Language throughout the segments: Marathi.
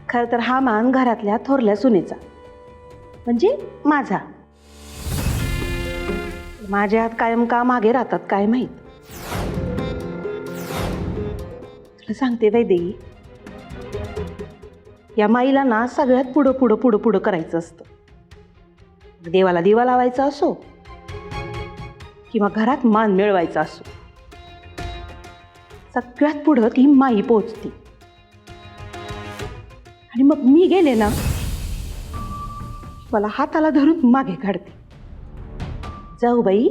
खरं तर हा मान घरातल्या थोरल्या सुनेचा, म्हणजे माझा. माझ्या हात कायम का मागे राहतात काय माहीत. तुला सांगते वैदेही, या माईला ना सगळ्यात पुढं पुढं पुढं पुढं करायचं असतं. देवाला दिवा लावायचा असो किंवा घरात मान मिळवायचा असो, सगळ्यात पुढं ती माई पोचती. आणि मग मी गेले ना, मला हाताला धरून मागे काढते. जाऊ बाई,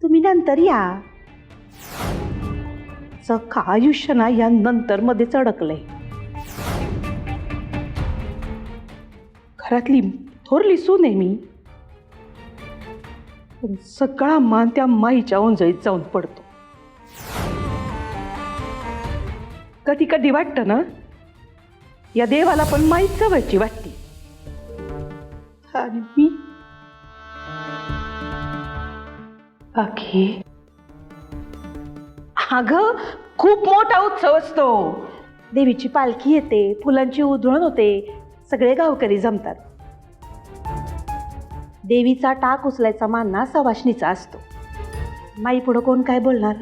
तुम्ही नंतर या. सखा आयुष्य ना या नंतर मध्येच अडकलंय. घरातली थोरली सून आहे मी, पण सगळा मान त्या माईच्या ओंजळीत जाऊन पडतो. कधी कधी वाटतं ना, या देवाला पण माईच जवळची वाटते. आणि मी बाकी, अगं खूप मोठा उत्सव असतो. देवीची पालखी येते, फुलांची उधळण होते, सगळे गावकरी जमतात. देवीचा टाक उचलायचा मान ना सवाष्णीचा असतो. माई पुढं कोण काय बोलणार.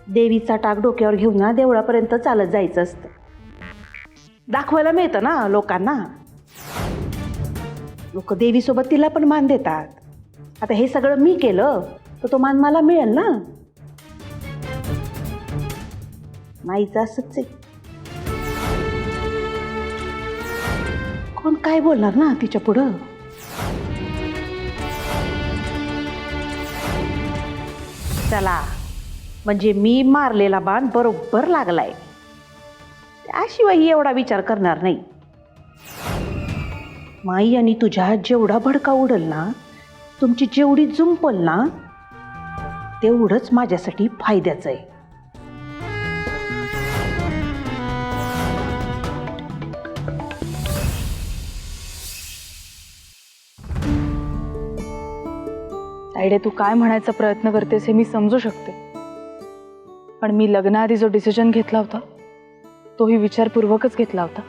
देवीचा टाक डोक्यावर घेऊन ना देवळापर्यंत चालत जायचं असतं. दाखवायला मिळतं ना लोकांना. लोक देवीसोबत तिला पण मान देतात. आता हे सगळं मी केलं तर तो मान मला मिळेल ना. माईचं असंच आहे, कोण काय बोलणार ना तिच्या पुढं. चला, म्हणजे मी मारलेला बाण बरोबर लागलाय, त्याशिवाय एवढा विचार करणार नाही. माई आणि तुझ्या जेवढा भडका उडल ना, तुमची जेवढी जुंपल ना, तेवढंच माझ्यासाठी फायद्याचं आहे. ताईडे, तू काय म्हणायचा प्रयत्न करतेस हे मी समजू शकते, पण मी लग्नाआधी जो डिसिजन घेतला होता तोही विचारपूर्वकच घेतला होता.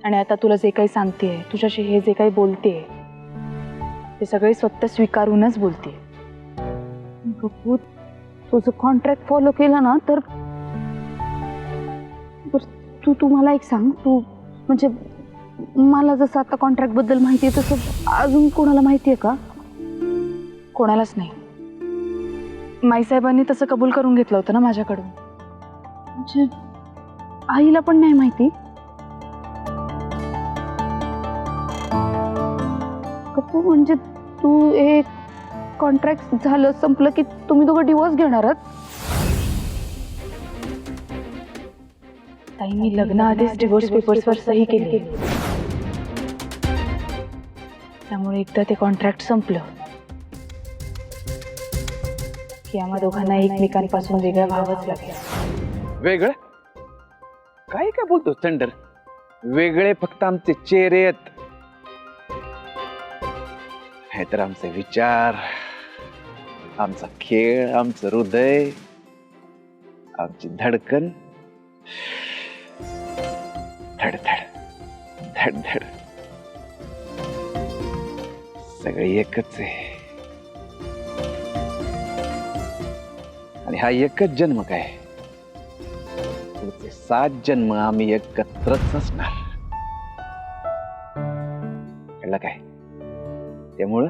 आणि आता तुला जे काही सांगतेय, तुझ्याशी हे जे काही बोलतेय, ते सगळे स्वतः स्वीकारूनच बोलतेय. तुझं कॉन्ट्रॅक्ट फॉलो केलं ना तर तू मला एक सांग, तू म्हणजे मला जसं आता कॉन्ट्रॅक्ट बद्दल माहिती आहे तसं अजून कोणाला माहिती आहे का? कोणालाच नाही. माईसाहेबांनी तसं कबूल करून घेतलं होतं ना माझ्याकडून. म्हणजे आईला पण नाही माहिती? कपू, म्हणजे तू एक कॉन्ट्रॅक्ट झालं संपलं की तुम्ही दोघं डिवोर्स घेणार आहात? ताई, मी लग्नाआधीच डिवोर्स पेपर्सवर सही केली, त्यामुळे एकदा ते कॉन्ट्रॅक्ट संपलं की आम्हा दोघांना एकमेकांपासून वेगळं व्हावंच लागलं. वेगळं काय काय बोलतो थंडर? वेगळे फक्त आमचे चेहरे आहेत, हे तर आमचे विचार, आमचा खेळ, आमचं हृदय, आमची धडकन, धडधड धडधड सगळे एकच आहे. आणि हा एकच जन्म काय, पुढचे 7 जन्म आम्ही एकत्रच असणार. कळलं काय? त्यामुळं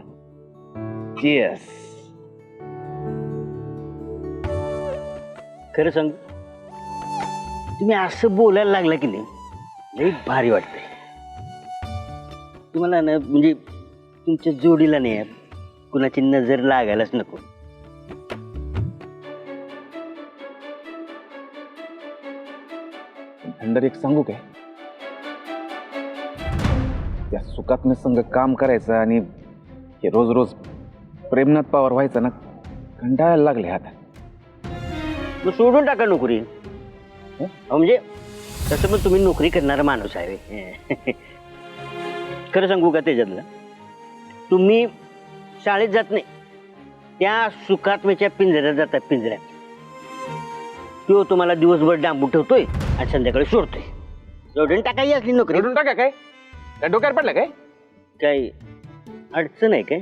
येस. खरं सांग, तुम्ही असं बोलायला लागला की नाही, लई भारी वाटतंय. तुम्हाला ना म्हणजे तुमच्या जोडीला नाही यार कुणाची नजर लागायलाच नको. थंडर एक सांगू काय? त्या सुखात मी संग काम करायचं आणि हे रोज रोज प्रेमनाथ पवार व्हायचं ना, कंटाळायला लागले आता. मग सोडून टाका नोकरी. म्हणजे तसं पण तुम्ही नोकरी करणारा माणूस आहे. खरं सांगू का त्याच्यातलं, तुम्ही शाळेत जात नाही, त्या सुखात्म्याच्या पिंजऱ्यात जातात. पिंजऱ्यात तो तुम्हाला दिवसभर डांबू ठेवतोय आणि संध्याकाळी सोडतोय. जोडून टाकायची असली नोकरी सोडून टाका काय काय डोक्यावर पडलं काय काय अडचण आहे काय